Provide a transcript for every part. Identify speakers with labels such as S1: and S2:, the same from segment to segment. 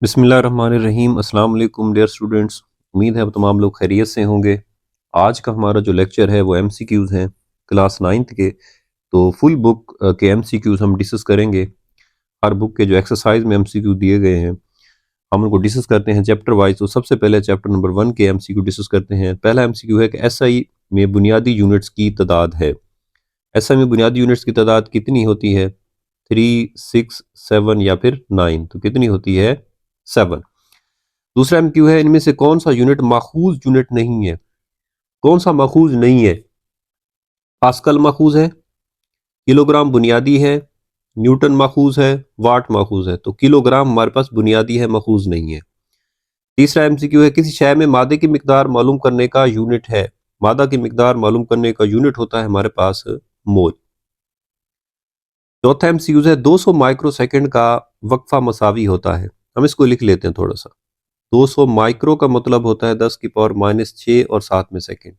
S1: बिस्मिल्लाहिर्रहमानिर्रहीम। अस्सलाम वालेकुम डियर स्टूडेंट्स। उम्मीद है अब तमाम लोग खैरियत से होंगे। आज का हमारा जो लेक्चर है वो एमसीक्यूज़ हैं क्लास नाइन्थ के। तो फुल बुक के एमसीक्यूज़ हम डिस्कस करेंगे। हर बुक के जो एक्सरसाइज में एमसीक्यू दिए गए हैं हम उनको डिस्कस करते हैं चैप्टर वाइज। तो सबसे पहले चैप्टर नंबर 1 के एमसीक्यू डिस्कस करते हैं। पहला एमसीक्यू है कि एसआई में बुनियादी यूनिट्स की तादाद है। एसआई में बुनियादी यूनिट्स की तादाद कितनी होती है? 3, 6, 7 या फिर 9। तो कितनी होती है? 7। दूसरा एमक्यू है, इनमें से कौन सा यूनिट माखूज यूनिट नहीं है? कौन सा माखूज नहीं है? पास्कल माखूज है, किलोग्राम बुनियादी है, न्यूटन माखूज है, वाट माखूज है। तो किलोग्राम हमारे पास बुनियादी है, माखूज नहीं है। तीसरा एमसीक्यू है, किसी शय में मादे की मिकदार मालूम करने का यूनिट है। मादा की मिकदार मालूम करने का यूनिट होता है हमारे पास मोल। चौथा एमसीक्यू है, 200 माइक्रो सेकंड का वक्फा मसावी होता है। हम इसको लिख लेते हैं थोड़ा सा। 200 माइक्रो का मतलब होता है 10 की पावर माइनस 6 और साथ में सेकंड।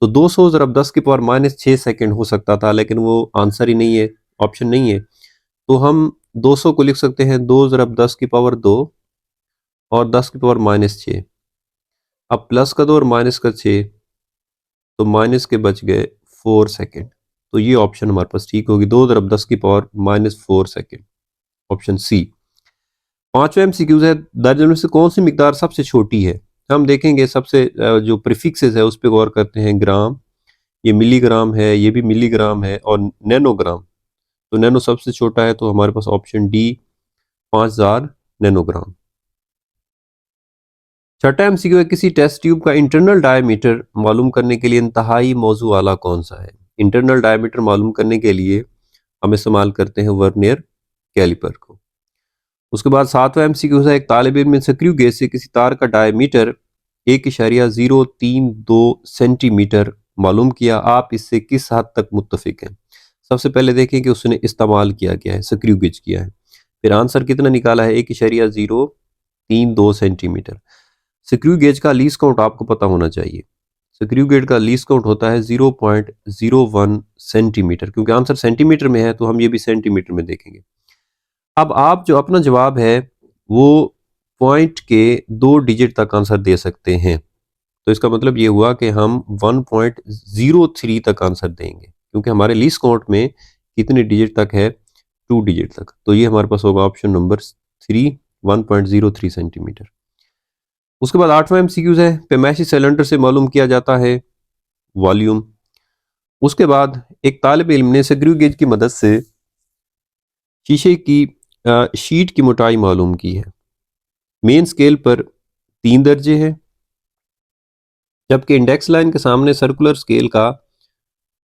S1: तो 200 ज़रब 10 की पावर माइनस 6 सेकंड हो सकता था, लेकिन वो आंसर ही नहीं है, ऑप्शन नहीं है। तो हम 200 को लिख सकते हैं 2 ज़रब 10 की पावर 2 और 10 की पावर माइनस 6। अब प्लस का 2 और माइनस का 6, तो माइनस के बच गए 4 सेकंड। तो ये ऑप्शन हमारे पास ठीक होगी, 2 ज़रब 10 की power minus 4 second, option C. पांचवा एमसीक्यूज है, दर्जन में से कौन सी मिकदार सबसे छोटी है? हम देखेंगे सबसे जो प्रीफिक्सेस है उस पर गौर करते हैं। ग्राम, ये मिलीग्राम है, ये भी मिलीग्राम है, और नैनोग्राम। तो नैनो सबसे छोटा है, तो हमारे पास ऑप्शन डी 5000 नैनोग्राम। छठा एमसीक्यू है, किसी टेस्ट ट्यूब का इंटरनल डायमीटर मालूम करने के लिए इंतहाई मौजू वाला कौन सा है? इंटरनल डायमीटर मालूम करने के लिए हम इस्तेमाल करते हैं वर्नियर कैलिपर को। उसके बाद सातवां एमसीक्यू है, एक तालिब इल्म ने स्क्रू गेज से किसी तार का डायमीटर 1.032 सेंटीमीटर मालूम किया। आप इससे किस हद तक मुत्तफिक हैं? सबसे पहले देखें कि उसने इस्तेमाल किया क्या है, स्क्रू गेज किया है। फिर आंसर कितना निकाला है? 1.032 सेंटीमीटर। स्क्रू गेज का लीस्ट काउंट आपको पता होना चाहिए। स्क्रू गेज का लीस्ट काउंट होता है 0.01 सेंटीमीटर। क्योंकि आंसर सेंटीमीटर में है तो हम ये भी सेंटीमीटर में देखेंगे। अब आप जो अपना जवाब है वो पॉइंट के 2 डिजिट तक आंसर दे सकते हैं। तो इसका मतलब ये हुआ कि हम 1.03 तक आंसर देंगे, क्योंकि हमारे लीस्ट काउंट में कितने डिजिट तक है? 2 डिजिट तक। तो ये हमारे पास होगा ऑप्शन नंबर 3, 1.03 सेंटीमीटर। उसके बाद आठवां एमसीक्यूज है, पैमाइशी सिलेंडर से मालूम किया जाता है वॉल्यूम। उसके बाद एक तालिब इल्म ने स्क्रू गेज की मदद से शीशे की शीट की मोटाई मालूम की है। मेन स्केल पर 3 दर्जे हैं, जबकि इंडेक्स लाइन के सामने सर्कुलर स्केल का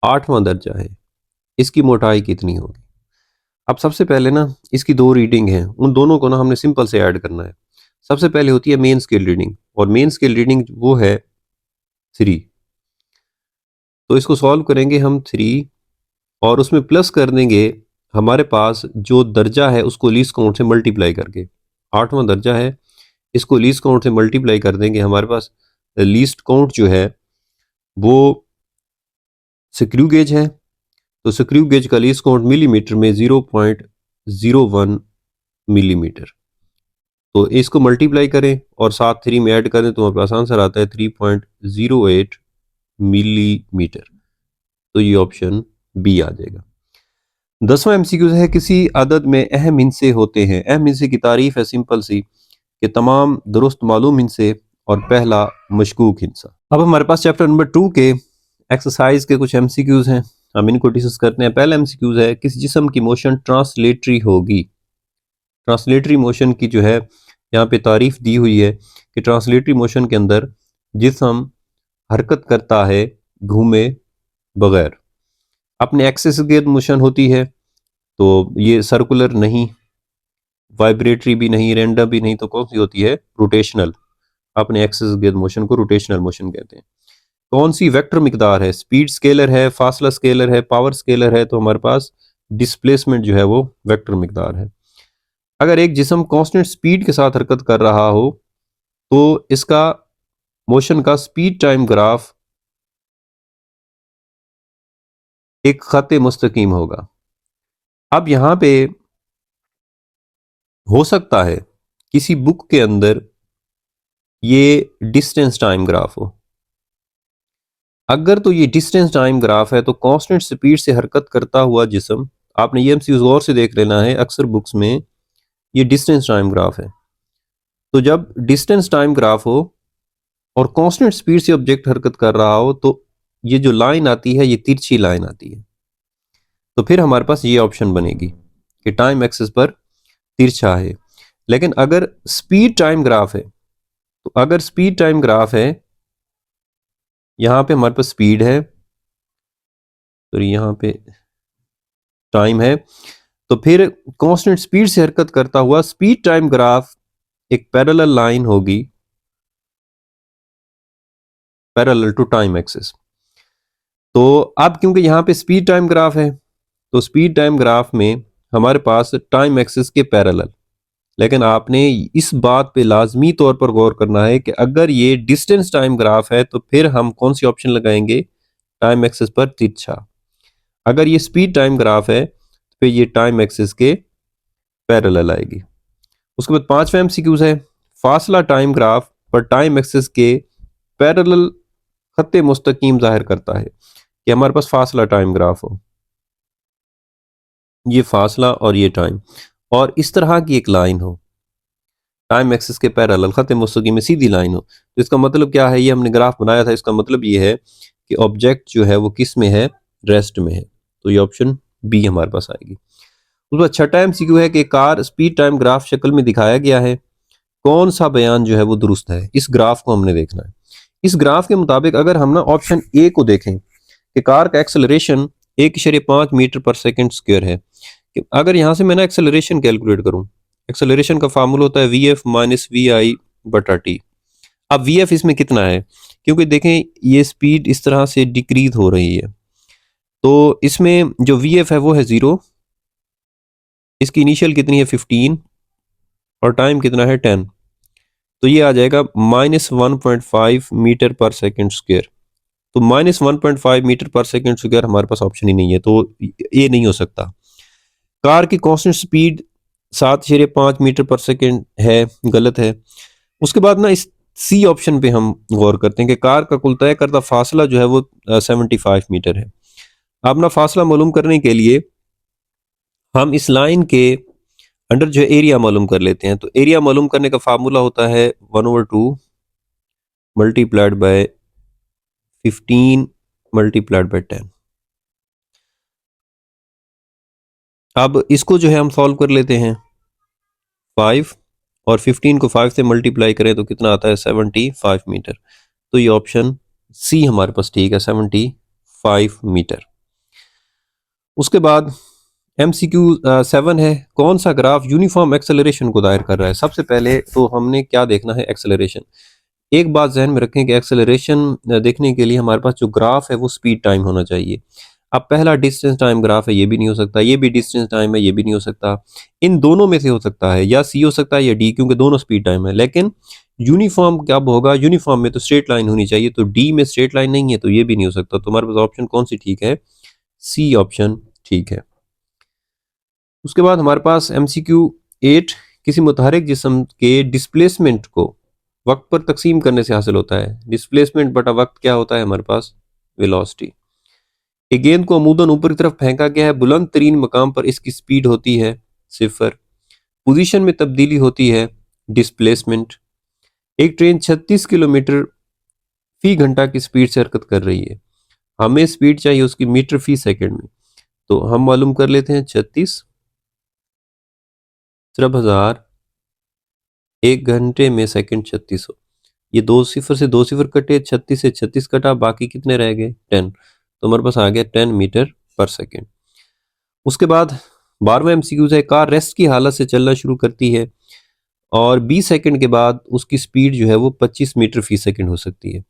S1: 8वां दर्जा है। इसकी मोटाई कितनी होगी? अब सबसे पहले ना इसकी 2 रीडिंग हैं, उन दोनों को ना हमने सिंपल से ऐड करना है। सबसे पहले होती है मेन स्केल रीडिंग, और मेन स्केल रीडिंग वो है 3। तो इसको सॉल्व करेंगे हम 3 और उसमें प्लस कर देंगे हमारे पास जो दर्जा है उसको लीस्ट काउंट से मल्टीप्लाई करके। 8वां दर्जा है, इसको लीस्ट काउंट से मल्टीप्लाई कर देंगे। हमारे पास लीस्ट काउंट जो है वो स्क्रू गेज है, तो स्क्रू गेज का लीस्ट काउंट मिलीमीटर में 0.01 मिलीमीटर। तो इसको मल्टीप्लाई करें और साथ 3 में ऐड करें तो हमारे पास आंसर आता है 3.08 मिलीमीटर। तो ये ऑप्शन बी आ जाएगा। 10वां एमसीक्यू है, किसी अदद में अहम हिस्से होते हैं। अहम हिस्से की तारीफ है सिंपल सी कि तमाम दुरुस्त मालूम हिस्से और पहला मशकूक हिस्सा। अब हमारे पास चैप्टर नंबर 2 के एक्सरसाइज के कुछ एमसीक्यूज हैं, हम इनको डिस्कस करते हैं। पहला एमसीक्यूज है, किस जिस्म की मोशन ट्रांसलेटरी होगी? ट्रांसलेटरी मोशन की जो है यहाँ पे तारीफ दी हुई है कि ट्रांसलेटरी मोशन के अंदर जिस्म हरकत करता है घूमे बगैर। अपने एक्सिस के मोशन होती है, तो ये सर्कुलर नहीं, वाइब्रेटरी भी नहीं, रैंडम भी नहीं, तो कौन सी होती है? रोटेशनल। अपने एक्सिस गिर्द मोशन को रोटेशनल मोशन कहते हैं। कौन सी वेक्टर मिकदार है? स्पीड स्केलर है, फासला स्केलर है, पावर स्केलर है। तो हमारे पास डिस्प्लेसमेंट जो है वो वेक्टर मिकदार है। अगर एक जिस्म कांस्टेंट स्पीड के साथ हरकत कर रहा हो तो इसका मोशन का स्पीड टाइम ग्राफ एक खत मुस्तकीम होगा। अब यहां पे हो सकता है किसी बुक के अंदर ये डिस्टेंस टाइम ग्राफ हो, अगर तो ये डिस्टेंस टाइम ग्राफ है तो कांस्टेंट स्पीड से हरकत करता हुआ जिस्म, आपने ये एमसीक्यू गौर से देख लेना है, अक्सर बुक्स में ये डिस्टेंस टाइम ग्राफ है। तो जब डिस्टेंस टाइम ग्राफ हो और कांस्टेंट स्पीड से ऑब्जेक्ट हरकत कर रहा हो तो ये जो लाइन आती है ये तिरछी लाइन आती है। तो फिर हमारे पास ये ऑप्शन बनेगी कि टाइम एक्सिस पर तिरछा है। लेकिन अगर स्पीड टाइम ग्राफ है, तो अगर स्पीड टाइम ग्राफ है, यहां पे हमारे पास स्पीड है तो यहां पे टाइम है, तो फिर कांस्टेंट स्पीड से हरकत करता हुआ स्पीड टाइम ग्राफ एक पैरेलल लाइन होगी, पैरेलल टू टाइम एक्सिस। तो अब क्योंकि यहां पे स्पीड टाइम ग्राफ है तो स्पीड टाइम ग्राफ में हमारे पास टाइम एक्सिस के पैरेलल, लेकिन आपने इस बात पे लाजमी तौर पर गौर करना है कि अगर ये डिस्टेंस टाइम ग्राफ है तो फिर हम कौन सी ऑप्शन लगाएंगे, टाइम एक्सिस पर तिरछा। अगर ये स्पीड टाइम ग्राफ है तो फिर ये टाइम एक्सिस के पैरेलल आएगी। उसके बाद पांचवा एमसीक्यूज है, फासला टाइम ग्राफ पर टाइम एक्सिस के पैरेलल खत्ते मुस्तकीम जाहिर करता है कि हमारे पास फासला टाइम ग्राफ हो, ये फासला और ये टाइम, और इस तरह की एक लाइन हो टाइम एक्सिस के पैरेलल खत्ते मुस्तकीम में सीधी लाइन हो। तो इसका मतलब क्या है, ये हमने ग्राफ बनाया था, इसका मतलब ये है कि ऑब्जेक्ट जो है वो किस में है, रेस्ट में है। तो ये ऑप्शन बी हमारे पास आएगी। उसके बाद छठा एमसीक्यू है कि कार स्पीड टाइम ग्राफ शक्ल में दिखाया गया है, कौन सा बयान जो है वो दुरुस्त है, इस ग्राफ को हमने देखना है। इस ग्राफ के मुताबिक अगर हम ना ऑप्शन ए को देखें कि कार का एक्सेलरेशन 1.5 मीटर पर सेकंड स्क्वायर है, कि अगर यहां से मैं ना एक्सेलरेशन कैलकुलेट करूं, एक्सेलरेशन का फार्मूला होता है वी एफ माइनस वी आई बटा टी। अब वी एफ इसमें कितना है, क्योंकि देखें ये स्पीड इस तरह से डिक्रीज हो रही है, तो इसमें जो वी एफ है वो है 0, इसकी इनिशियल कितनी है 15 और टाइम कितना है 10, तो ये आ जाएगा -1.5 मीटर पर सेकंड स्क्वायर। तो -1.5 मीटर पर सेकंड स्क्वायर हमारे पास ऑप्शन ही नहीं है, तो ये नहीं हो सकता। कार की कांस्टेंट स्पीड 7.5 मीटर पर सेकंड है, गलत है। उसके बाद ना इस सी ऑप्शन पे हम गौर करते हैं कि कार का कुल तय करदा फासला जो है वो 75 मीटर है। अब ना फासला मालूम करने के लिए हम इस लाइन के अंडर जो एरिया मालूम कर लेते हैं। तो एरिया मालूम करने का फार्मूला होता है 1/2 मल्टीप्लाइड बाय 15 मल्टीप्लाइड बाय 10। अब इसको जो है हम सॉल्व कर लेते हैं, 5 और 15 को 5 से मल्टीप्लाई करें तो कितना आता है 75 मीटर। तो ये ऑप्शन सी हमारे पास ठीक है, 75 मीटर। उसके बाद MCQ 7 है, कौन सा ग्राफ यूनिफॉर्म एक्सेलरेशन को दायर कर रहा है। सबसे पहले तो हमने क्या देखना है, एक्सेलरेशन। एक बात जहन में रखें कि एक्सेलरेशन देखने के लिए हमारे पास जो ग्राफ है वो स्पीड टाइम होना चाहिए। अब पहला डिस्टेंस टाइम ग्राफ है, ये भी नहीं हो सकता, ये भी डिस्टेंस टाइम है, ये भी नहीं हो सकता। इन दोनों में से हो सकता है, या सी हो सकता है या डी, क्योंकि दोनों स्पीड टाइम है। लेकिन यूनिफॉर्म कब होगा, यूनिफॉर्म में तो स्ट्रेट लाइन होनी चाहिए, तो डी में स्ट्रेट लाइन नहीं है तो ये भी नहीं हो सकता। तो हमारे पास ऑप्शन कौन सी ठीक है, सी ऑप्शन ठीक है। उसके बाद हमारे पास MCQ 8, किसी मुतहरिक जिस्म के डिस्प्लेसमेंट को वक्त पर तकसीम करने से हासिल होता है। डिस्प्लेसमेंट बटा वक्त क्या होता है हमारे पास, वेलोसिटी। एक गेंद को अमूदन ऊपर की तरफ फेंका गया है, बुलंद तरीन मकाम पर इसकी स्पीड होती है 0, पोजीशन में तब्दीली होती है डिस्प्लेसमेंट। एक ट्रेन 36 किलोमीटर फी घंटा की स्पीड से हरकत कर रही है, हमें स्पीड चाहिए उसकी मीटर फी सेकंड में। तो हम मालूम कर लेते हैं 36 सिर्फ 1000 एक घंटे में सेकंड 3600। ये 2 0 से 2 0 कटे, 36 से 36 कटा, बाकी कितने रह गए 10। तो हमारे पास आ गया 10 मीटर पर सेकंड। उसके बाद 12वां MCQ है, कार रेस्ट की हालत से चलना शुरू करती है और 20 सेकंड के बाद उसकी स्पीड जो है वो 25 मीटर फी सेकंड हो सकती है।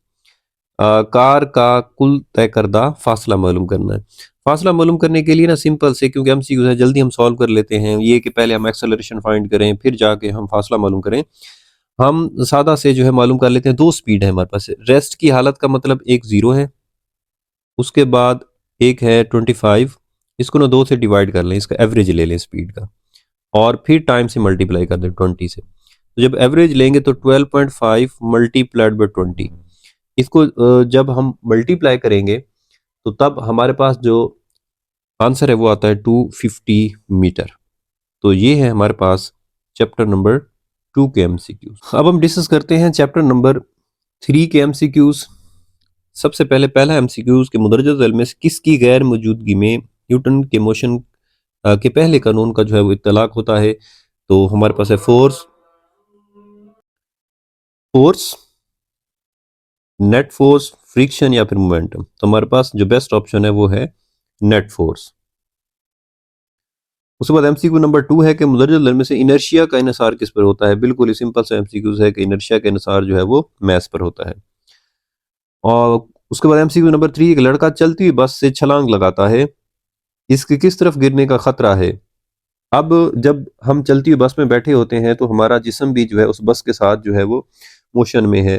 S1: कार का कुल तय करदा फासला मालूम करना है। फासला मालूम करने के लिए ना सिंपल से, क्योंकि MCQ है जल्दी हम सॉल्व कर लेते हैं, ये कि पहले हम एक्सेलरेशन फाइंड करें फिर जाके हम फासला मालूम करें। हम सादा से जो है मालूम कर लेते हैं, दो स्पीड है हमारे पास। रेस्ट की हालत का मतलब एक 0 है, उसके बाद एक है 25, इसको ना 2 से डिवाइड कर लें, इसका एवरेज ले लें स्पीड का, और फिर टाइम से मल्टीप्लाई कर दें 20 से। तो जब एवरेज लेंगे तो 12.5 मल्टीप्लाइड बाई 20, इसको जब हम मल्टीप्लाई करेंगे तो तब हमारे पास जो आंसर है वो आता है 250 मीटर। तो ये है हमारे पास चैप्टर नंबर 2 के एमसीक्यूज। अब हम डिस्कस करते हैं चैप्टर नंबर 3 के एमसीक्यूज। सबसे पहले पहला एमसीक्यूज के मुदरजा झैल में से किसकी गैर मौजूदगी में न्यूटन के मोशन के पहले कानून का जो है वो इत्तलाक होता है। तो हमारे पास है force, force, net force, friction या फिर मोमेंटम। तो हमारे पास जो बेस्ट ऑप्शन है वो है नेट फोर्स। उसके बाद एमसीक्यू नंबर 2 है कि मुदरजा झैल में से इनर्शिया का इन्हिसार किस पर होता है। बिल्कुल ही सिंपल सा एमसीक्यूज है कि इनर्शिया का इन्हिसार जो है वो मैस पर होता है। और उसके बाद एमसीक्यू नंबर 3, एक लड़का चलती हुई बस से छलांग लगाता है, इसकी किस तरफ गिरने का खतरा है। अब जब हम चलती हुई बस में बैठे होते हैं तो हमारा जिस्म भी जो है उस बस के साथ जो है वो मोशन में है।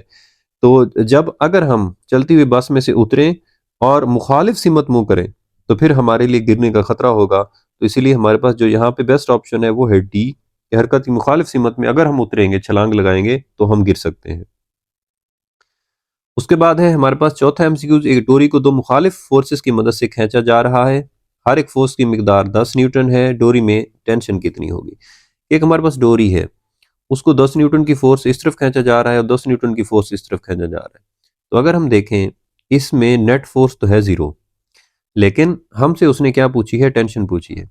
S1: तो जब अगर हम चलती हुई बस में से उतरें और मुखालिफ सिमत मुंह करें तो फिर हमारे लिए गिरने का खतरा होगा। तो इसीलिए हमारे पास जो यहाँ पे बेस्ट ऑप्शन है वो है डी, हरकत की मुखालिफ सिमत में अगर हम उतरेंगे, छलांग लगाएंगे तो हम गिर सकते हैं। उसके बाद है हमारे पास चौथा एमसीक्यू, एक डोरी को दो मुखालिफ फोर्सेस की मदद से खींचा जा रहा है, हर एक फोर्स की मिकदार 10 न्यूटन है, डोरी में टेंशन कितनी होगी। एक हमारे पास डोरी है, उसको 10 न्यूटन की फोर्स इस तरफ खींचा जा रहा है और 10 न्यूटन की फोर्स इस तरफ खींचा जा रहा है। तो अगर हम देखें इसमें नेट फोर्स तो है जीरो, लेकिन हमसे उसने क्या पूछी है, टेंशन पूछी है।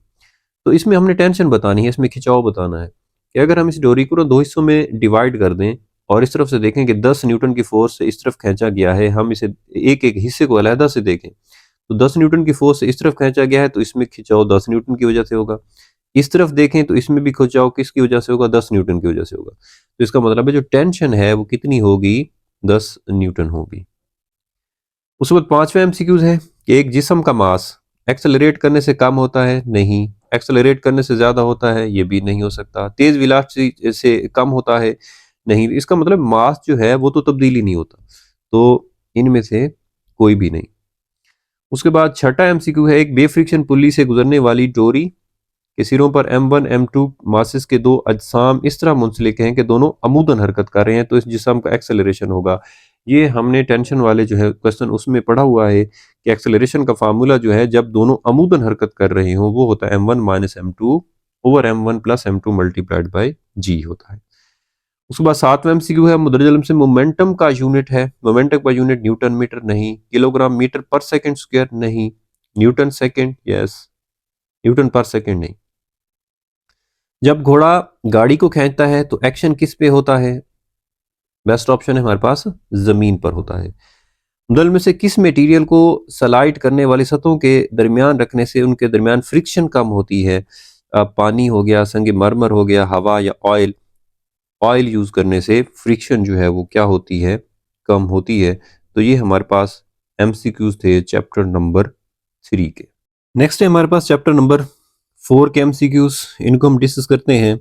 S1: तो इसमें हमने टेंशन बतानी है, इसमें खिंचाव बताना है कि अगर हम इस डोरी को ना दो हिस्सों में डिवाइड कर दें और इस तरफ से देखें कि 10 न्यूटन की फोर्स से इस तरफ खींचा गया है, हम इसे एक एक हिस्से को अलहदा से देखें तो 10 न्यूटन की फोर्स से इस तरफ खींचा गया है तो इसमें खिंचाव 10 न्यूटन की वजह से होगा। इस तरफ देखें तो इसमें भी खिंचाव किसकी वजह से होगा, 10 न्यूटन की वजह से होगा। तो इसका मतलब है जो टेंशन है वो कितनी होगी, 10 न्यूटन होगी। उसके बाद पांचवा एमसीक्यूज है कि एक जिस्म का मास एक्सेलरेट करने से कम होता है, नहीं। एक्सेलरेट करने से ज्यादा होता है, ये भी नहीं हो सकता। तेज वेलोसिटी से कम होता है, नहीं। इसका मतलब मास जो है वो तो तब्दीली नहीं होता। तो इनमें से कोई भी नहीं। उसके बाद छठा एमसीक्यू है, एक बेफ्रिक्शन पुल्ली से गुजरने वाली डोरी के सिरों पर M1 M2 मासेस के दो अजसाम इस तरह मुंसलिक हैं कि दोनों अमूदन हरकत कर रहे हैं, तो इस जिस्म का एक्सेलरेशन होगा। ये हमने टेंशन वाले जो है क्वेश्चन उसमें पढ़ा हुआ है कि एक्सेलरेशन का फार्मूला जो है जब दोनों अमूदन हरकत कर रहे हो वो होता है M1 minus M2 over M1 plus M2 multiplied by g होता है। उसके बाद सातवां एमसीक्यू है, मुदर्रिज आलम से मोमेंटम का यूनिट है, मोमेंटम का यूनिट न्यूटन मीटर नहीं, किलोग्राम मीटर पर सेकंड स्क्वायर नहीं, न्यूटन सेकंड यस, न्यूटन पर सेकंड नहीं। जब घोड़ा गाड़ी को खींचता है तो एक्शन किस पे होता है, बेस्ट ऑप्शन है हमारे पास जमीन पर होता है। दल में से किस मटेरियल को सलाइड करने वाली सतहों के दरमियान रखने से उनके दरमियान फ्रिक्शन कम होती है। पानी हो गया, संग मरमर हो गया, हवा या ऑयल। ऑयल यूज करने से फ्रिक्शन जो है वो क्या होती है, कम होती है। तो ये हमारे पास एमसीक्यूज थे चैप्टर नंबर 3 के। नेक्स्ट है हमारे पास चैप्टर नंबर 4 के एमसीक्यूज, इनको हम डिस्कस करते हैं।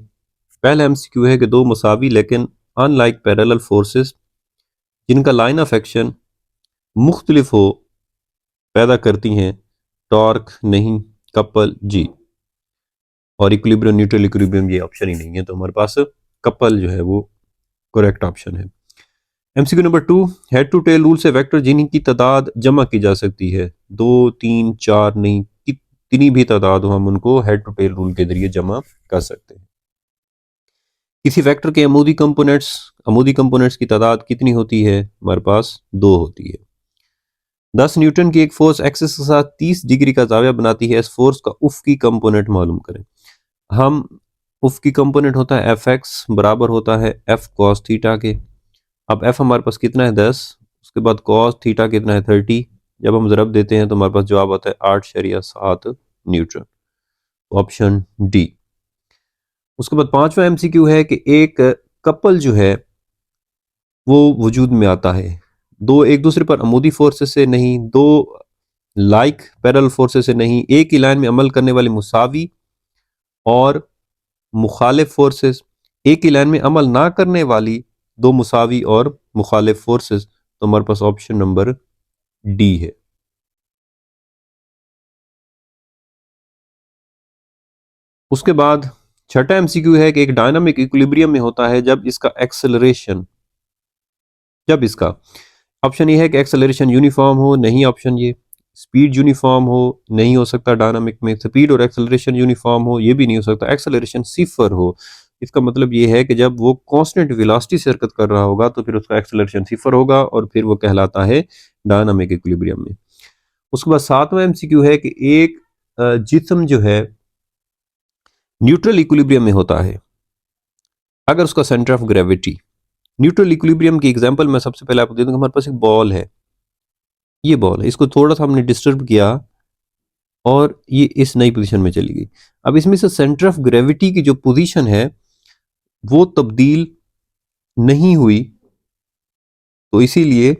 S1: पहला एमसीक्यू है कि दो मुसावी लेकिन अनलाइक पैरेलल फोर्सेस जिनका लाइन ऑफ एक्शन मुख्तलिफ हो पैदा करती हैं टॉर्क नहीं, कपल जी, और इक्विलिब्रियम न्यूट्रल इक्विलिब्रियम ये ऑप्शन ही नहीं है। तो हमारे पास कपल जो है वो करेक्ट ऑप्शन है। MCQ number 2, head to tail rule से वेक्टर जिनकी तादाद जमा की जा सकती है, 2 3 4 नहीं, कितनी भी तादाद हो हम उनको हेड टू टेल रूल के जरिए जमा कर सकते हैं। किसी वेक्टर के अमूदी कंपोनेंट्स की तादाद कितनी होती है, हमारे पास 2 होती है। 10 न्यूटन की एक फोर्स एक्सिस के साथ 30 डिग्री का जाविया बनाती है, इस फोर्स का उफ़की कंपोनेंट मालूम करें। हम उफ़की कंपोनेंट होता है एफ एक्स बराबर होता है एफ कॉस थीटा के। अब एफ हमारे पास कितना है 10, उसके बाद कॉस थीटा कितना है 30। जब हम ज़रब देते हैं तो हमारे पास जवाब आता है 8.7 न्यूटन, ऑप्शन डी। उसके बाद पांचवा एमसीक्यू है कि एक कपल जो है वो वजूद में आता है दो एक दूसरे पर अमूदी फोर्सेस से नहीं, दो लाइक पैरेलल फोर्सेस से नहीं, एक ही लाइन में अमल करने वाली मुसावी और मुखालिफ फोर्सेस, एक ही लाइन में अमल ना करने वाली दो मुसावी और मुखालिफ फोर्सेस। तो हमारे पास ऑप्शन नंबर डी है। उसके बाद छठा एमसीक्यू है कि एक डायनामिक इक्विलिब्रियम में होता है जब इसका एक्सेलरेशन, जब इसका ऑप्शन ये है कि एक्सेलरेशन यूनिफॉर्म हो, नहीं ऑप्शन ये। स्पीड यूनिफॉर्म हो, नहीं हो सकता डायनामिक में। स्पीड और एक्सेलरेशन यूनिफॉर्म हो, ये भी नहीं हो सकता। एक्सेलरेशन सिफर हो, इसका मतलब ये है कि जब वो कांस्टेंट वेलोसिटी से हरकत कर रहा होगा तो फिर उसका एक्सेलरेशन सिफर होगा और फिर वो कहलाता है डायनामिक इक्विलिब्रियम में। उसके बाद सातवां एमसीक्यू है कि एक जिस्म जो है न्यूट्रल इक्विलिब्रियम में होता है अगर उसका centre of gravity, neutral equilibrium की एग्जांपल मैं सबसे पहले आपको दे दूंगा। हमारे पास एक बॉल है, ये बॉल है, इसको थोड़ा सा हमने डिस्टर्ब किया और ये इस नई पोजीशन में चली गई। अब इसमें से सेंटर ऑफ ग्रेविटी की जो पोजीशन है वो तब्दील नहीं हुई, तो इसीलिए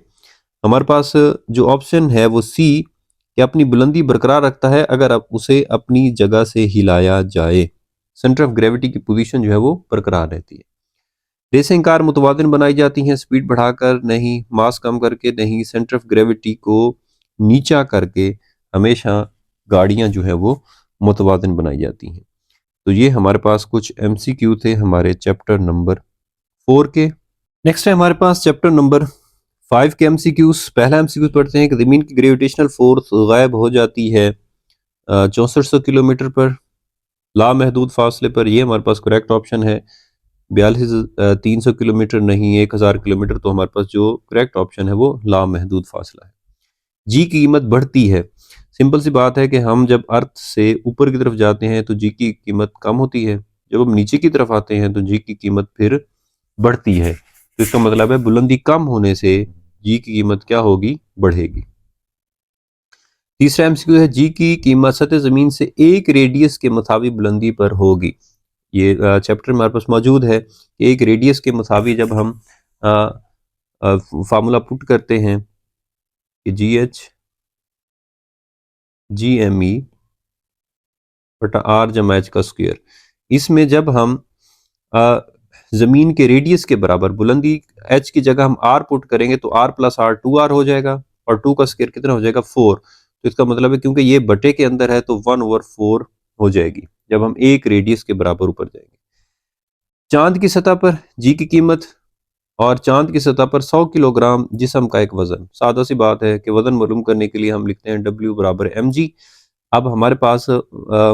S1: हमारे पास जो ऑप्शन है वो सी, कि अपनी बुलंदी बरकरार रखता है अगर अब उसे अपनी जगह से हिलाया जाए। सेंटर ऑफ ग्रेविटी की पोजीशन जो है वो बरकरार रहती है। रेसिंग कार मुतवाज़िन बनाई जाती हैं, स्पीड बढ़ाकर नहीं, मास कम करके नहीं, सेंटर ऑफ ग्रेविटी को नीचा करके हमेशा गाड़ियां जो है वो मुतवाज़िन बनाई जाती हैं। तो ये हमारे पास कुछ एमसीक्यू थे हमारे चैप्टर नंबर 4 के। नेक्स्ट है हमारे पास चैप्टर नंबर 5 के एमसीक्यूज। पहला एमसीक्यू पढ़ते हैं कि ज़मीन की ग्रेविटेशनल फोर्स गायब हो जाती है 6400 किलोमीटर पर लामहदूद फासले पर। ये हमारे पास करेक्ट ऑप्शन है। 42,300 किलोमीटर नहीं, 1000 किलोमीटर। तो हमारे पास जो करेक्ट ऑप्शन है वो लामहदूद फासला है। जी की कीमत बढ़ती है, सिंपल सी बात है कि हम जब अर्थ से ऊपर की तरफ जाते हैं तो जी की कीमत कम होती है, जब हम नीचे की तरफ आते हैं तो जी की कीमत फिर बढ़ती है। तो इसका मतलब है बुलंदी कम होने से जी की कीमत क्या होगी, बढ़ेगी। तीसरा एमसीक्यू है जी की कीमत सतह जमीन से एक रेडियस के मुताबिक बुलंदी पर होगी। ये चैप्टर हमारे पास मौजूद है कि एक रेडियस के मुताबिक जब हम फार्मूला पुट करते हैं कि जी एच जी एम ई बटा आर जमा एच का स्क्वायर, इसमें जब हम जमीन के रेडियस के बराबर बुलंदी एच की जगह हम आर पुट करेंगे तो आर प्लस आर 2r हो जाएगा और 2 का स्क्वायर कितना हो जाएगा 4। तो इसका मतलब है क्योंकि ये बटे के अंदर है तो 1/4 हो जाएगी जब हम एक रेडियस के बराबर ऊपर जाएंगे। चांद की सतह पर जी की कीमत और चांद की सतह पर 100 किलोग्राम जिस्म का एक वजन। सादा सी बात है कि वजन मालूम करने के लिए हम लिखते हैं W बराबर mg। अब हमारे पास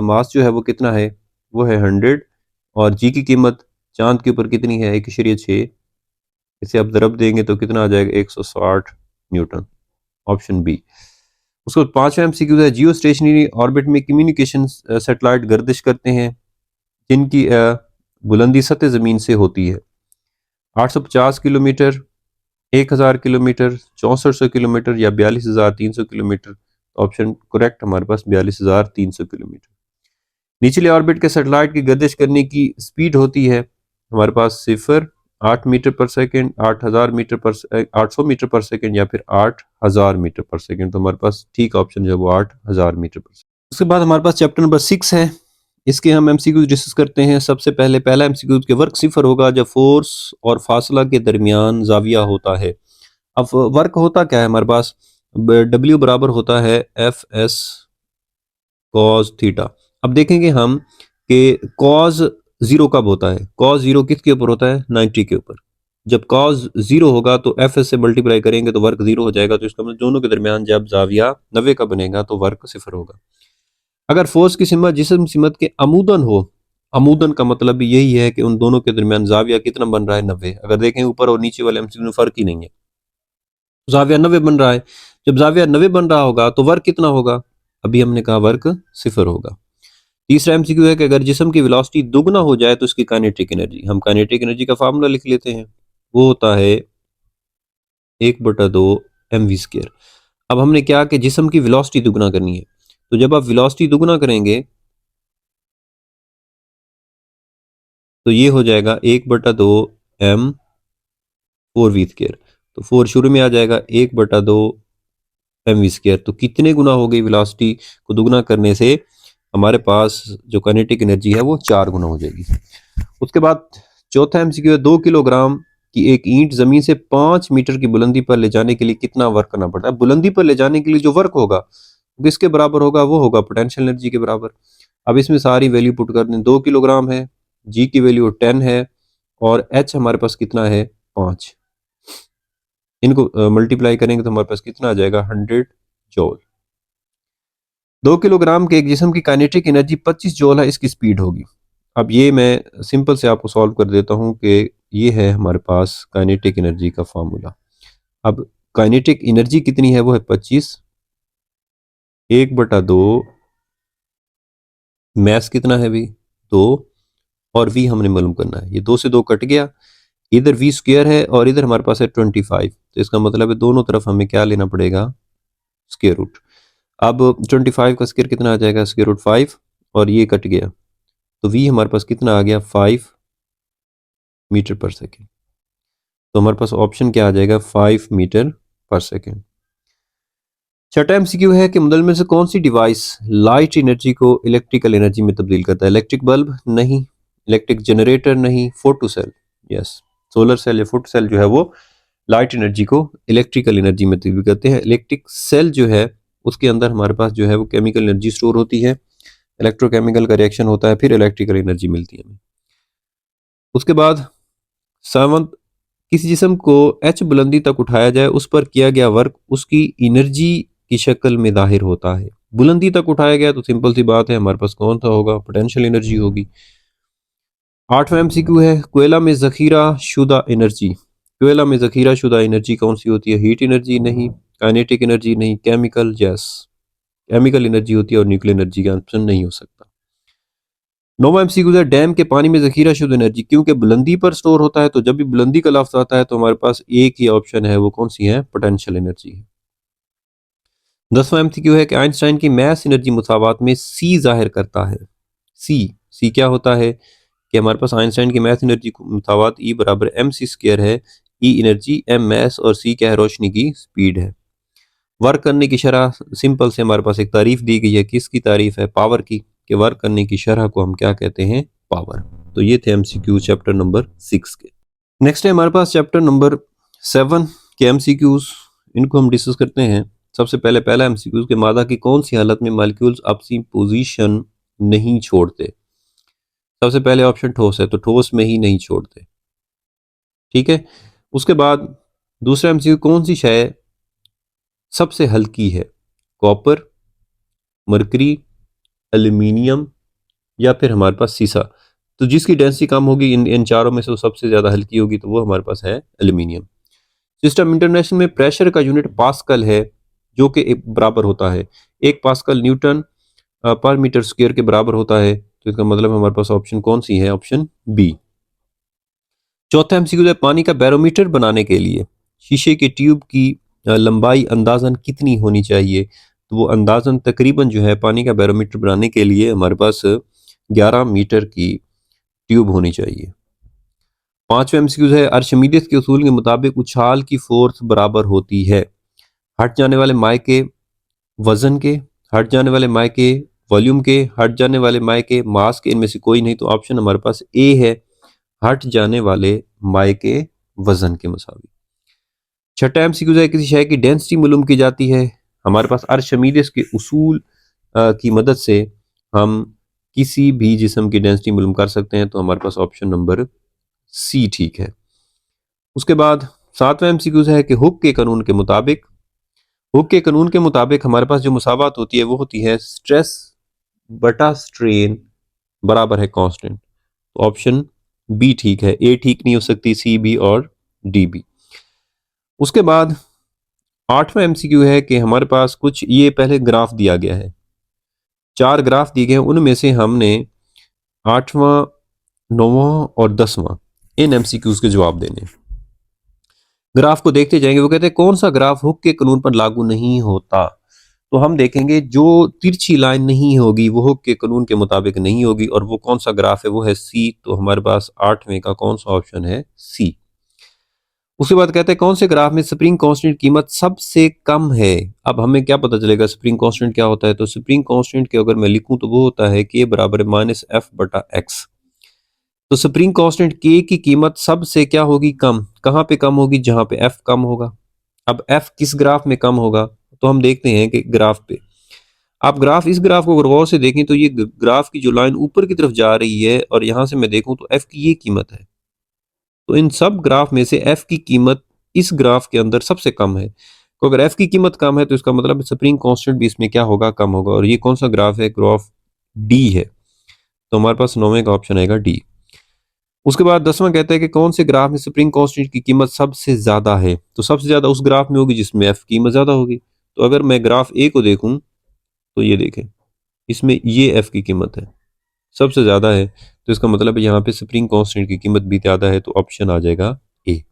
S1: मास जो है वो कितना है, वो है 100 और जी की कीमत चांद के ऊपर कितनी है 1.6। इसे आप ज़रब देंगे तो कितना आ जाएगा 160 न्यूटन, ऑप्शन बी। उसको पांचवा एमसीक्यू है जियो स्टेशनरी ऑर्बिट में कम्युनिकेशन सैटेलाइट गर्दिश करते हैं जिनकी बुलंदी सतह ज़मीन से होती है 850 किलोमीटर, 1000 किलोमीटर, 6400 किलोमीटर या 42,300 किलोमीटर। ऑप्शन करेक्ट हमारे पास 42,300 किलोमीटर। निचले ऑर्बिट के सैटेलाइट की गर्दिश करने की स्पीड होती है हमारे पास 8 मीटर पर सेकेंड, 8000 मीटर पर 800 मीटर पर सेकेंड या फिर 8000 मीटर पर सेकेंड। तो हमारे पास ठीक ऑप्शन जो है वो 8000 मीटर पर सेकेंड। उसके बाद हमारे पास चैप्टर नंबर 6 है, इसके हम एमसीक्यूज डिस्कस करते हैं। सबसे पहले पहला एमसीक्यू के वर्क सिफर होगा जब फोर्स और फासला के दरमियान जाविया होता है। अब वर्क होता क्या है हमारे पास, W बराबर होता है एफ एस कॉज थीटा। अब देखेंगे हम कि कॉज जीरो कब होता है, कॉज जीरो किसके ऊपर होता है 90 के ऊपर। जब कॉज जीरो होगा तो एफ एस से मल्टीप्लाई करेंगे तो वर्क जीरो हो जाएगा। तो इसका मतलब दोनों के दरमियान जब जाविया 90 का बनेगा तो वर्क सिफर होगा। अगर फोर्स की सिमत जिस्म सिमत के अमूदन हो, अमूदन का मतलब भी यही है कि उन दोनों के दरमियान जाविया कितना बन रहा है 90। अगर देखें ऊपर और नीचे वाले एमसीक्यू में फर्क ही नहीं है, जाविया 90 बन रहा है। जब जाविया 90 बन रहा होगा तो वर्क कितना होगा, अभी हमने कहा वर्क सिफर होगा। तीसरा एमसीक्यू है कि अगर जिस्म की वेलोसिटी दुगना हो जाए तो इसकी काइनेटिक एनर्जी, हम काइनेटिक एनर्जी का फार्मूला लिख लेते हैं, वो होता है 1/2 mv²। अब हमने क्या कि जिस्म की वेलोसिटी दुगना करनी है, तो जब आप वेलोसिटी दुगना करेंगे तो ये हो जाएगा 1/2 m4v²। तो 4 शुरू में आ जाएगा 1/2 mv²। तो कितने गुना हो गई वेलोसिटी को दुगना करने से हमारे पास जो काइनेटिक एनर्जी है वो 4 गुना हो जाएगी। उसके बाद चौथा एमसीक्यू है 2 किलोग्राम की एक ईंट जमीन से 5 मीटर की बुलंदी पर ले जाने के लिए कितना वर्क करना पड़ता है। बुलंदी पर ले जाने के लिए जो वर्क होगा किसके बराबर होगा, वो होगा पोटेंशियल एनर्जी के बराबर। अब इसमें सारी वैल्यू पुट कर दें, 2 किलोग्राम है जी की वैल्यू 10 है और एच हमारे पास कितना है 5। इनको मल्टीप्लाई करेंगे तो हमारे पास कितना आ जाएगा 100 जूल। 2 किलोग्राम के एक जिस्म की काइनेटिक एनर्जी 25 जूल है, इसकी स्पीड होगी। अब ये मैं सिंपल से आपको सॉल्व कर देता हूँ कि ये है हमारे पास काइनेटिक एनर्जी का फार्मूला। अब काइनेटिक एनर्जी कितनी है, वो है 25, 1/2, मैस कितना है भी 2, और वी हमने मालूम करना है। ये 2 से 2 कट गया, इधर वी स्क्वायर है और इधर हमारे पास है 25, तो इसका मतलब है दोनों तरफ हमें क्या लेना पड़ेगा, स्क्वायर रूट। अब 25 का स्क्वायर कितना आ जाएगा, स्क्वायर रूट 5, और ये कट गया तो वी हमारे पास कितना आ गया 5 मीटर पर सेकेंड। तो हमारे पास ऑप्शन क्या आ जाएगा 5 मीटर पर सेकेंड। छठा एमसीक्यू है कि मुदल में से कौन सी डिवाइस लाइट एनर्जी को इलेक्ट्रिकल एनर्जी में तब्दील करता है। इलेक्ट्रिक बल्ब नहीं, इलेक्ट्रिक जनरेटर नहीं, photo cell. Yes, solar cell या फोटो सेल जो है वो लाइट एनर्जी को इलेक्ट्रिकल एनर्जी में तब्दील करते हैं। इलेक्ट्रिक सेल जो है उसके अंदर हमारे पास जो है वो केमिकल एनर्जी स्टोर होती है, इलेक्ट्रोकेमिकल का रिएक्शन होता है, फिर इलेक्ट्रिकल एनर्जी मिलती है हमें। उसके बाद 7, किसी जिस्म को एच बुलंदी तक उठाया जाए, उस पर किया गया वर्क उसकी एनर्जी की शक्ल में जाहिर होता है। बुलंदी तक उठाया गया तो सिंपल सी बात है हमारे पास कौन सा होगा, पोटेंशियल एनर्जी होगी। 8वां एमसीक्यू है कोयला में जखीरा शुदा एनर्जी। कोयला में जखीरा शुदा एनर्जी कौन सी होती है, हीट एनर्जी नहीं, काइनेटिक एनर्जी नहीं, केमिकल, यस केमिकल एनर्जी होती है और न्यूक्लियर एनर्जी का ऑप्शन नहीं हो सकता। 9वां एमसीक्यू है डैम के पानी में जखीरा शुदा एनर्जी, क्योंकि बुलंदी पर स्टोर होता है तो जब भी बुलंदी का लफ्ज आता है तो हमारे पास एक ही ऑप्शन है, वो कौन सी है, पोटेंशियल एनर्जी है। 10वां एमसीक्यू है कि आइंस्टाइन की मैस एनर्जी मुसावात में सी जाहिर करता है। सी क्या होता है कि हमारे पास आइंस्टाइन की मैथ एनर्जी मुसावात ई बराबर एम सी स्क्वायर है। ई एनर्जी, एम मैस और सी क्या है, रोशनी की स्पीड है। वर्क करने की शरह सिंपल से हमारे पास एक तारीफ दी गई है, किसकी तारीफ है, पावर की, कि वर्क करने की शरह को हम क्या कहते हैं, पावर। तो ये थे एमसीक्यू चैप्टर नंबर 6 के। नेक्स्ट है हमारे पास चैप्टर नंबर 7 के एमसीक्यूज, इनको हम डिस्कस करते हैं। सबसे पहले पहला एमसीक्यूज के मादा की कौन सी हालत में मॉलिक्यूल्स अपनी पोजीशन नहीं छोड़ते। सबसे पहले ऑप्शन ठोस है, तो ठोस में ही नहीं छोड़ते, ठीक है। उसके बाद दूसरा एमसीक्यू, कौन सी शय सबसे हल्की है, कॉपर, मरकरी, एल्यूमिनियम या फिर हमारे पास सीसा। तो जिसकी डेंसिटी कम होगी इन चारों में से वो सबसे ज्यादा हल्की होगी, तो वो हमारे पास है एल्यूमिनियम। सिस्टम इंटरनेशनल में प्रेशर का यूनिट पास्कल है, जो कि एक बराबर होता है 1 पास्कल न्यूटन पर मीटर स्क्वायर के बराबर होता है। तो इसका मतलब हमारे पास ऑप्शन कौन सी है, ऑप्शन बी। चौथा एमसीक्यू है पानी का बैरोमीटर बनाने के लिए शीशे के ट्यूब की लंबाई अंदाजन कितनी होनी चाहिए। तो वो अंदाजन तकरीबन जो है पानी का बैरोमीटर बनाने के लिए हमारे पास 11 मीटर की ट्यूब होनी चाहिए। 5वां एमसीक्यू है अर्शमीदिस के उसूल के मुताबिक उछाल की फोर्स बराबर होती है हट जाने वाले माय के वजन के, हट जाने वाले माय के वॉल्यूम के, हट जाने वाले माय के मास के, इनमें से कोई नहीं। तो ऑप्शन हमारे पास ए है, हट जाने वाले माय के वजन के मुताबिक। छठा एमसीक्यू है किसी शय की डेंसिटी मालूम की जाती है हमारे पास अर्शमीदिस के उसूल की मदद से हम किसी भी जिस्म की डेंसिटी मालूम कर सकते हैं। तो हमारे पास ऑप्शन नंबर सी ठीक है। उसके बाद 7वां एमसीक्यू है कि हुक के कानून के मुताबिक, हुक के कानून के मुताबिक हमारे पास जो मुसावात होती है वो होती है स्ट्रेस बटा स्ट्रेन बराबर है कांस्टेंट। तो ऑप्शन बी ठीक है, ए ठीक नहीं हो सकती, सी, बी और डी बी। उसके बाद 8वां एमसीक्यू है कि हमारे पास कुछ ये पहले ग्राफ दिया गया है, 4 ग्राफ दिए गए हैं, उनमें से हमने 8वां, 9वां और 10वां इन एमसीक्यूज के जवाब देने। ग्राफ को देखते जाएंगे, वो कहते हैं कौन सा ग्राफ हुक के कानून पर लागू नहीं होता। तो हम देखेंगे जो तिरछी लाइन नहीं होगी वो हुक के कानून के मुताबिक नहीं होगी, और वो कौन सा ग्राफ है, वो है सी। तो हमारे पास 8वें का कौन सा ऑप्शन है, सी। उसके बाद कहते हैं कौन से ग्राफ में स्प्रिंग कांस्टेंट कीमत सबसे कम है। अब हमें क्या पता चलेगा स्प्रिंग कांस्टेंट क्या होता है। तो स्प्रिंग कांस्टेंट के अगर मैं लिखूं तो वो होता है के बराबर है माइनस एफ बटा एक्स। तो स्प्रिंग कांस्टेंट के की कीमत सबसे क्या होगी, कम। कहां पे कम होगी, जहां पे एफ कम होगा। अब एफ किस ग्राफ में कम होगा, तो हम देखते हैं कि ग्राफ पे आप ग्राफ इस ग्राफ को अगर गौर से देखें तो ये ग्राफ की जो लाइन ऊपर की तरफ जा रही है और यहाँ से मैं देखूं तो एफ की ये कीमत है। तो इन सब ग्राफ में से एफ की कीमत इस ग्राफ के अंदर सबसे कम है। तो अगर एफ की कीमत कम है तो इसका मतलब स्प्रिंग कांस्टेंट भी इसमें क्या होगा, कम होगा। और ये कौन सा ग्राफ है, ग्राफ डी है। तो हमारे पास 9वें का ऑप्शन आएगा डी। उसके बाद 10वां कहता है कि कौन से ग्राफ में स्प्रिंग कांस्टेंट की कीमत सबसे ज्यादा है। तो सबसे ज्यादा उस ग्राफ में होगी जिसमें एफ की कीमत ज्यादा होगी। तो अगर मैं ग्राफ ए को देखूं तो ये देखें, इसमें ये एफ की कीमत है, सबसे ज्यादा है। तो इसका मतलब यहाँ पे स्प्रिंग कांस्टेंट की कीमत भी ज्यादा है, तो ऑप्शन आ जाएगा ए।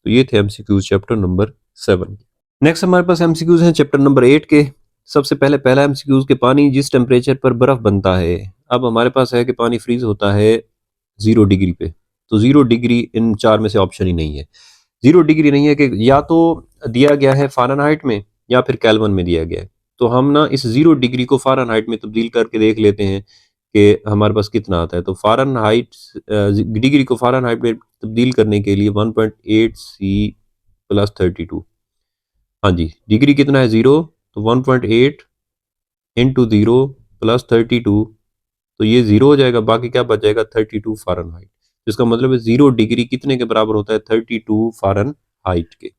S1: तो ये थे एमसीक्यूज चैप्टर नंबर 7। नेक्स्ट हमारे पास एमसीक्यूज हैं चैप्टर नंबर 8 के। सबसे पहला एमसीक्यूज के पानी जिस टेम्परेचर पर बर्फ बनता है। अब हमारे पास है कि पानी फ्रीज होता है 0 डिग्री पे। तो 0 डिग्री इन चार में से ऑप्शन ही नहीं है। 0 डिग्री नहीं है कि या तो दिया गया है फ़ारेनहाइट में या फिर केल्विन में दिया गया है। तो हम ना इस 0 डिग्री को फ़ारेनहाइट में तब्दील करके देख लेते हैं कि हमारे पास कितना आता है। तो फ़ारेनहाइट डिग्री को फ़ारेनहाइट में तब्दील करने के लिए 1.8 सी प्लस 32। हाँ जी, डिग्री कितना है 0, तो 1.8 इंटू 0 प्लस 32, तो ये 0 हो जाएगा, बाकी क्या बच जाएगा 32 फ़ारेनहाइट। इसका मतलब है 0 डिग्री कितने के बराबर होता है, 32 फ़ारेनहाइट के।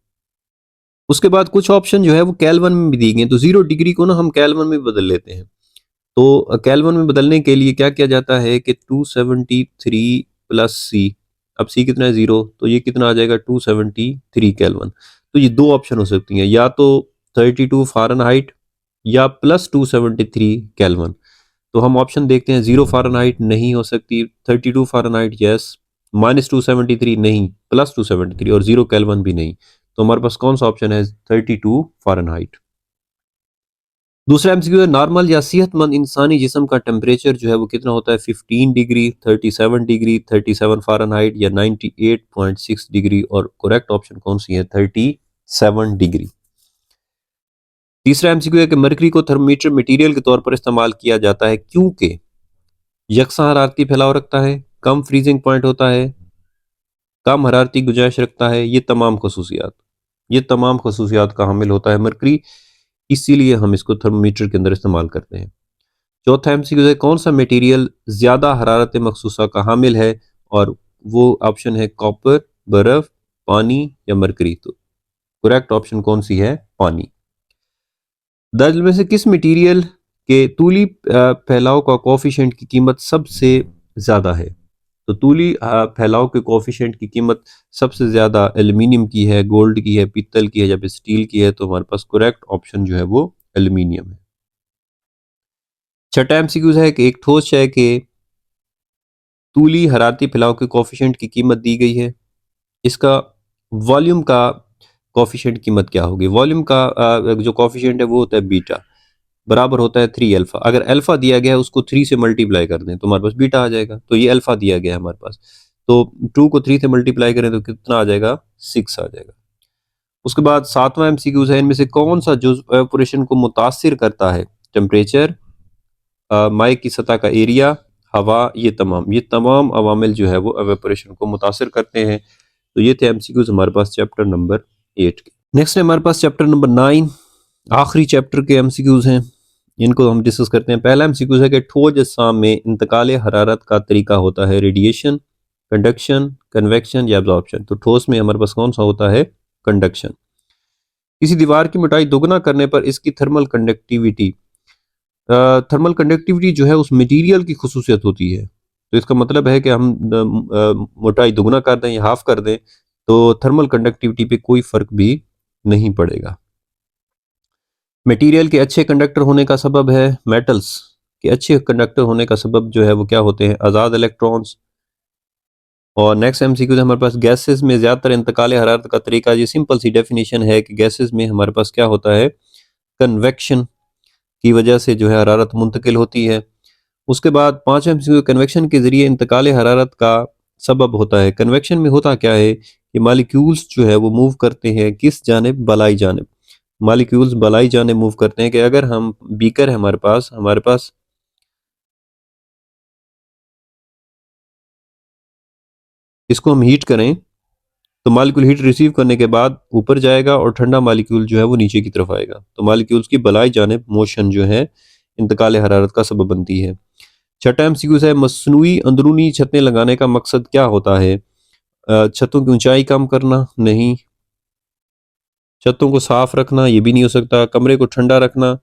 S1: उसके बाद कुछ ऑप्शन जो है वो केल्विन में भी दी गए। तो 0 डिग्री को ना हम केल्विन में बदल लेते हैं। तो केल्विन में बदलने के लिए क्या किया जाता है कि 273 प्लस सी। अब सी कितना है 0, तो ये कितना आ जाएगा 273 केल्विन। तो ये दो ऑप्शन हो सकती हैं, या तो 32 फ़ारेनहाइट या प्लस 273 केल्विन। तो हम ऑप्शन देखते हैं, 0 फ़ारेनहाइट नहीं हो सकती, 32 फ़ारेनहाइट यस, -273 नहीं, +273 और 0 केल्विन भी नहीं। तो हमारे पास कौन सा ऑप्शन है, 32 फ़ारेनहाइट। दूसरा एमसीक्यू है, नॉर्मल या सेहतमंद इंसानी जिस्म का टेम्परेचर जो है वो कितना होता है, 15 डिग्री, 37 डिग्री, 37 फ़ारेनहाइट या 98.6 डिग्री। और करेक्ट ऑप्शन कौन सी है, 37 डिग्री। तीसरा एमसीक्यू है कि मरकरी को थर्मोमीटर मटेरियल के तौर पर इस्तेमाल किया जाता है क्योंकि यकसा हरारती फैलाव रखता है, कम फ्रीजिंग पॉइंट होता है, कम हरारती गुंजाइश रखता है। ये तमाम खसूसियात का हामिल होता है मरकरी, इसीलिए हम इसको थर्मोमीटर के अंदर इस्तेमाल करते हैं। चौथा एमसीक्यू है, कौन सा मटेरियल ज़्यादा हरारत मखसूसा का हामिल है। और वो ऑप्शन है कॉपर, बर्फ, पानी या मरकरी। तो करेक्ट ऑप्शन कौन सी है, पानी। दर्ज में से किस मटेरियल के तूली फैलाव का कोफिशिएंट की कीमत सबसे ज़्यादा है। तो तूली फैलाव के कोफिशिएंट की कीमत सबसे ज़्यादा एल्युमिनियम की है, गोल्ड की है, पीतल की है या फिर स्टील की है। तो हमारे पास करेक्ट ऑप्शन जो है वो एल्युमिनियम है। छठा एमसीक्यू है कि एक ठोस शय के तूली हरारती फैलाव के कोफिशिएंट की कीमत दी गई है, इसका वॉल्यूम का कोफिशिएंट कीमत क्या होगी। वॉल्यूम का जो कोफिशिएंट है वो होता है बीटा, बराबर होता है 3 अल्फा। अगर अल्फा दिया गया है उसको 3 से मल्टीप्लाई कर दें तो हमारे पास बीटा आ जाएगा। तो ये अल्फा दिया गया है हमारे पास, तो 2 को 3 से मल्टीप्लाई करें तो कितना आ जाएगा, 6 आ जाएगा। उसके बाद 7वां एमसीक्यू है, इनमें से कौन सा जुज़ एवापोरेशन को मुतासिर करता है। टेम्परेचर, माई की सतह का एरिया, हवा, ये तमाम अवामिल जो है वो एवेपोरेशन को मुतासिर करते हैं। तो ये थे एमसीक्यूज हमारे पास चैप्टर नंबर 8 के। नेक्स्ट है हमारे पास चैप्टर नंबर 9, आखिरी चैप्टर के एमसीक्यूज हैं, इनको हम डिस्कस करते हैं। पहला एमसीक्यूज है कि ठोस अजसाम में इंतकाल हरारत का तरीका होता है रेडिएशन, कंडक्शन, कन्वेक्शन या एब्जॉर्प्शन। तो ठोस में हमारे पास कौन सा होता है, कंडक्शन। किसी दीवार की मोटाई दोगुना करने पर इसकी थर्मल कंडक्टिविटी जो है उस मटेरियल की खुसूसियत होती है। तो इसका मतलब है कि हम मोटाई दुगना कर दें या हाफ कर दें तो थर्मल कंडक्टिविटी पे कोई फर्क भी नहीं पड़ेगा। मटेरियल के अच्छे कंडक्टर होने का सबब है, मेटल्स के अच्छे कंडक्टर होने का सबब जो है वो क्या होते हैं, आज़ाद इलेक्ट्रॉन्स। और नेक्स्ट एमसीक्यू हमारे पास गैसेस में ज़्यादातर इंतकाल हरारत का तरीका, ये सिंपल सी डेफिनेशन है कि गैसेस में हमारे पास क्या होता है, कन्वेक्शन की वजह से जो है हरारत मुंतकिल होती है। उसके बाद 5वां एमसीक्यू, कन्वेक्शन के जरिए इंतकाल हरारत का सबब होता है। कन्वेक्शन में होता क्या है कि मालिक्यूल्स जो है वो मूव करते हैं किस जानिब, बलाई जानिब। मालिक्यूल्स बलाई जानिब मूव करते हैं कि अगर हम बीकर है हमारे पास इसको हम हीट करें तो मालिक्यूल हीट रिसीव करने के बाद ऊपर जाएगा और ठंडा मालिक्यूल जो है वो नीचे की तरफ आएगा। तो मालिक्यूल्स की बलाई जानिब मोशन जो है इंतकाल हरारत का सबब बनती है। छठा एमसीक्यू है, मसनूई अंदरूनी छतें लगाने का मकसद क्या होता है? छतों की ऊंचाई कम करना? नहीं। छतों को साफ रखना? ये भी नहीं हो सकता। कमरे को ठंडा रखना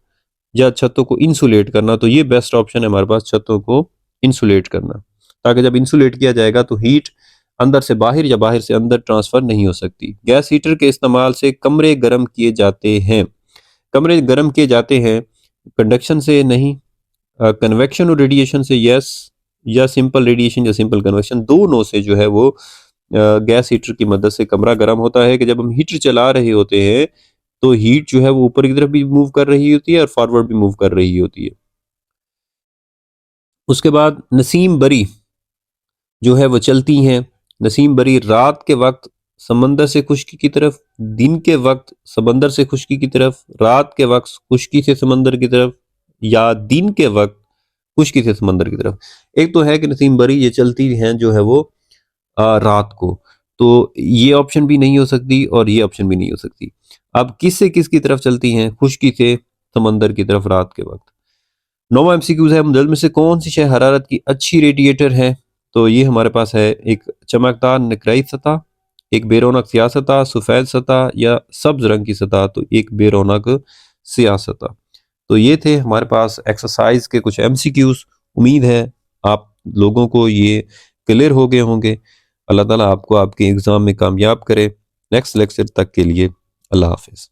S1: या छतों को इंसुलेट करना? तो ये बेस्ट ऑप्शन है हमारे पास, छतों को इंसुलेट करना, ताकि जब इंसुलेट किया जाएगा तो हीट अंदर से बाहर या बाहर से अंदर ट्रांसफर नहीं हो सकती। गैस हीटर के इस्तेमाल से कमरे गर्म किए जाते हैं। कमरे गर्म किए जाते हैं कंडक्शन से? नहीं। कन्वेक्शन और रेडिएशन से? यस। या सिंपल रेडिएशन या सिंपल कन्वेक्शन, दोनों से जो है वो गैस हीटर की मदद से कमरा गर्म होता है। कि जब हम हीटर चला रहे होते हैं तो हीट जो है वो ऊपर की तरफ भी मूव कर रही होती है और फॉरवर्ड भी मूव कर रही होती है। उसके बाद नसीम बरी जो है वो चलती हैं। नसीम बरी रात के वक्त समंदर से खुश्की की तरफ, दिन के वक्त समंदर से खुश्की की तरफ, रात के वक्त खुश्की से समंदर की तरफ, या दिन के वक्त खुश्की से समंदर की तरफ। एक तो है कि नसीम बरी ये चलती हैं जो है वो रात को, तो ये ऑप्शन भी नहीं हो सकती और ये ऑप्शन भी नहीं हो सकती। अब किससे किसकी तरफ चलती हैं? खुश्की से समंदर की तरफ रात के वक्त। नौवां एमसीक्यूज है, मुंदल में से कौन सी शय हरारत की अच्छी रेडिएटर है? तो ये हमारे पास है, एक चमकदार नकराई सतह, एक बेरौनक स्याह सतह, सफ़ेद सतह या सब्ज रंग की सतह। तो एक बेरौनक स्याह सतह। तो ये थे हमारे पास एक्सरसाइज के कुछ एमसीक्यूज। उम्मीद है आप लोगों को ये क्लियर हो गए होंगे। अल्लाह ताला आपको आपके एग्ज़ाम में कामयाब करे। नेक्स्ट लेक्चर तक के लिए अल्लाह हाफिज़।